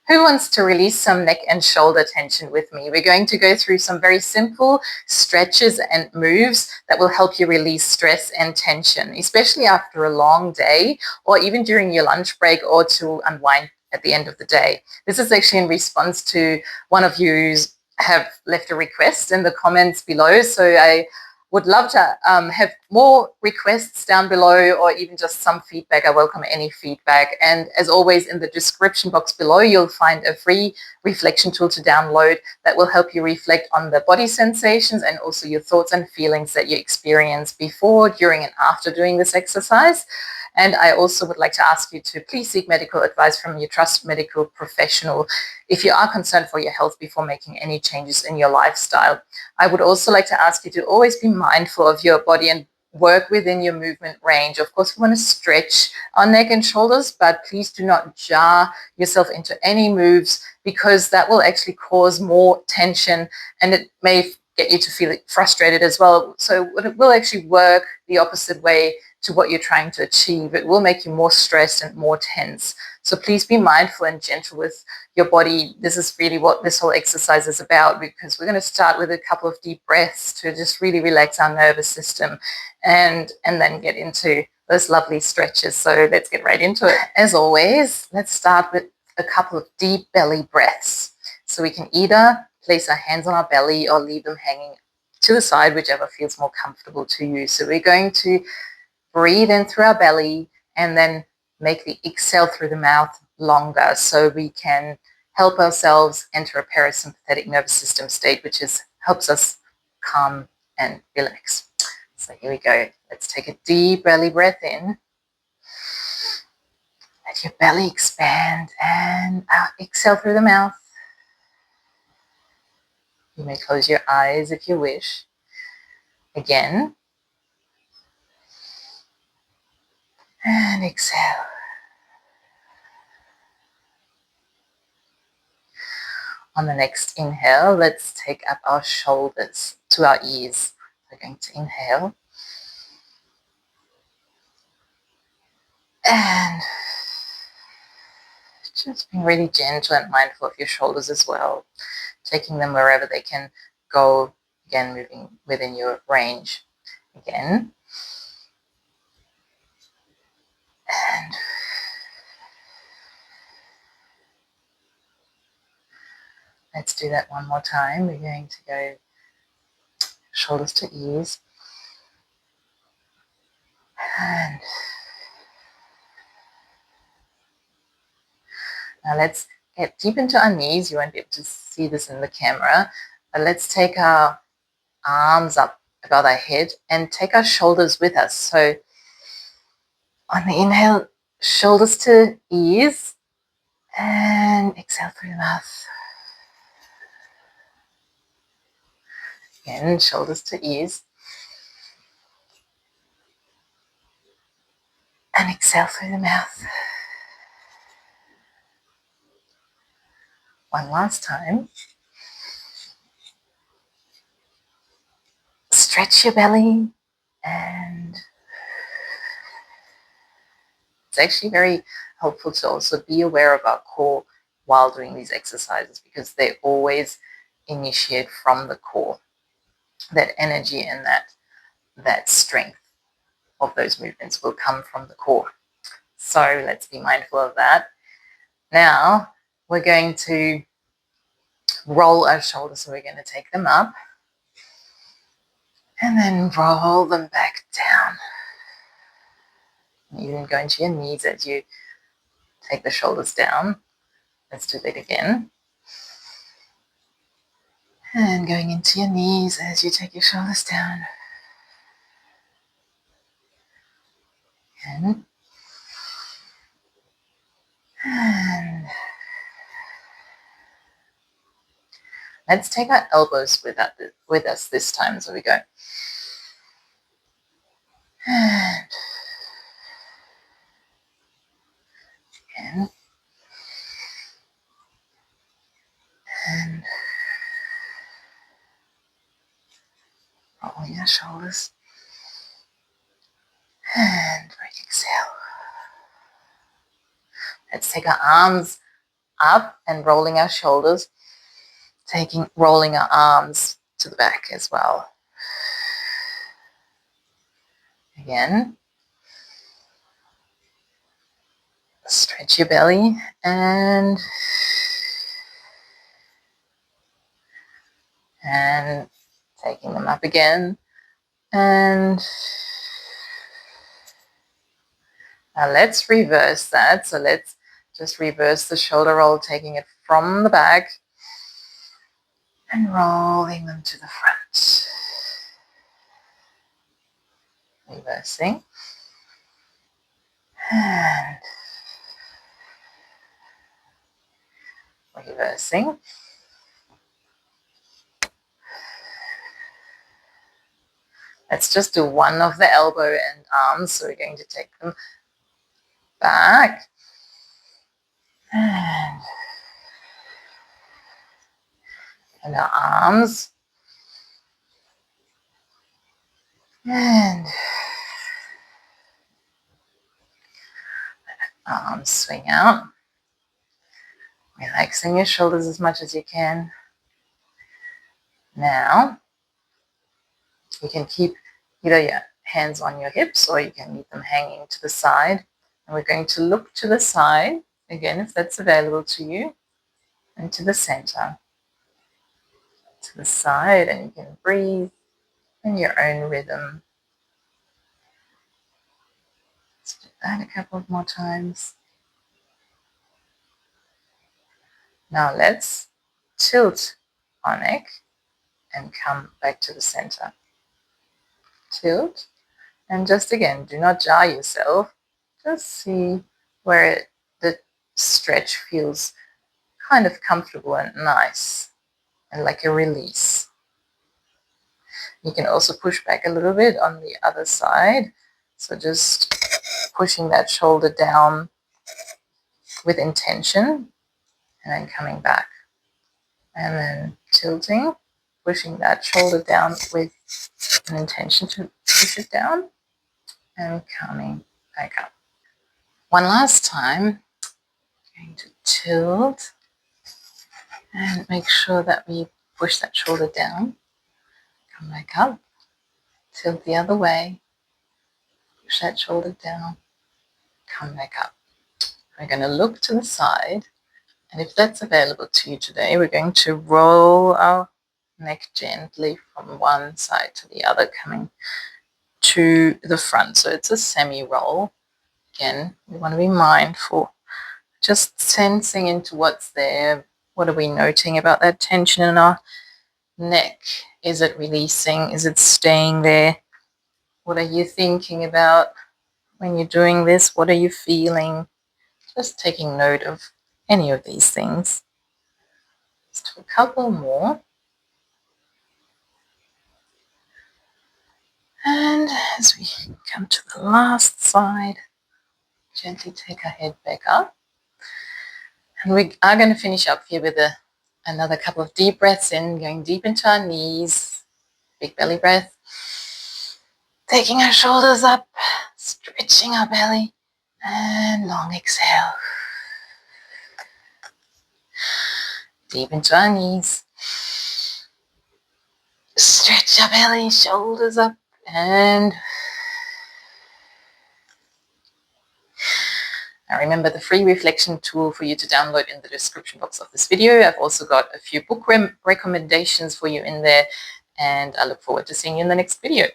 Who wants to release some neck and shoulder tension with me? We're going to go through some very simple stretches and moves that will help you release stress and tension, especially after a long day or even during your lunch break or to unwind at the end of the day. This is actually in response to one of you have left a request in the comments below. So I would love to have more requests down below, or even just some feedback. I welcome any feedback. And as always, in the description box below, you'll find a free reflection tool to download that will help you reflect on the body sensations and also your thoughts and feelings that you experienced before, during, and after doing this exercise. And I also would like to ask you to please seek medical advice from your trusted medical professional if you are concerned for your health before making any changes in your lifestyle. I would also like to ask you to always be mindful of your body and work within your movement range. Of course, we want to stretch our neck and shoulders, but please do not jar yourself into any moves, because that will actually cause more tension and it may get you to feel frustrated as well. So it will actually work the opposite way to what you're trying to achieve. It will make you more stressed and more tense. So please be mindful and gentle with your body. This is really what this whole exercise is about, because we're going to start with a couple of deep breaths to just really relax our nervous system and then get into those lovely stretches. So let's get right into it. As always, let's start with a couple of deep belly breaths. So we can either place our hands on our belly or leave them hanging to the side, whichever feels more comfortable to you. So we're going to breathe in through our belly and then make the exhale through the mouth longer, so we can help ourselves enter a parasympathetic nervous system state, which helps us calm and relax. So here we go. Let's take a deep belly breath in. Let your belly expand and out. Exhale through the mouth. You may close your eyes if you wish. Again. And exhale. On the next inhale, let's take up our shoulders to our ears. We're going to inhale. And just being really gentle and mindful of your shoulders as well. Taking them wherever they can go. Again, moving within your range. Again. And let's do that one more time. We're going to go shoulders to ears. And now let's get deep into our knees. You won't be able to see this in the camera, but let's take our arms up above our head and take our shoulders with us. So on the inhale, shoulders to ears, and exhale through the mouth. Again, shoulders to ears, and exhale through the mouth. One last time. Stretch your belly, and it's actually very helpful to also be aware of our core while doing these exercises, because they always initiate from the core. That energy and that strength of those movements will come from the core. So let's be mindful of that. Now we're going to roll our shoulders. So we're going to take them up and then roll them back down. You can go into your knees as you take the shoulders down. Let's do that again. And going into your knees as you take your shoulders down. Again. And let's take our elbows with us this time. So we go. And again. And rolling our shoulders. And right, exhale. Let's take our arms up and rolling our shoulders, rolling our arms to the back as well. Again, stretch your belly and taking them up again. And now let's reverse that. So let's just reverse the shoulder roll, taking it from the back and rolling them to the front. Reversing. And reversing. Let's just do one of the elbow and arms. So we're going to take them back and our arms and arms swing out, relaxing your shoulders as much as you can. Now you can keep either your hands on your hips or you can leave them hanging to the side, and we're going to look to the side again if that's available to you, and to the center, to the side, and you can breathe in your own rhythm. Let's do that a couple of more times. Now let's tilt our neck and come back to the center. Tilt, and just again, do not jar yourself. Just see where the stretch feels kind of comfortable and nice and like a release. You can also push back a little bit on the other side. So just pushing that shoulder down with intention and then coming back. And then tilting, pushing that shoulder down with an intention to push it down and coming back up. One last time, I'm going to tilt and make sure that we push that shoulder down, come back up, tilt the other way, push that shoulder down, come back up. We're going to look to the side, and if that's available to you today, we're going to roll our neck gently from one side to the other, coming to the front. So it's a semi-roll. Again, we want to be mindful, just sensing into what's there. What are we noting about that tension in our neck? Is it releasing? Is it staying there? What are you thinking about when you're doing this? What are you feeling? Just taking note of any of these things. Just a couple more. And as we come to the last side, gently take our head back up. And we are going to finish up here with another couple of deep breaths in, going deep into our knees. Big belly breath. Taking our shoulders up, stretching our belly, and long exhale. Deep into our knees. Stretch our belly, shoulders up, and now remember the free reflection tool for you to download in the description box of this video. I've also got a few book recommendations for you in there, and I look forward to seeing you in the next video.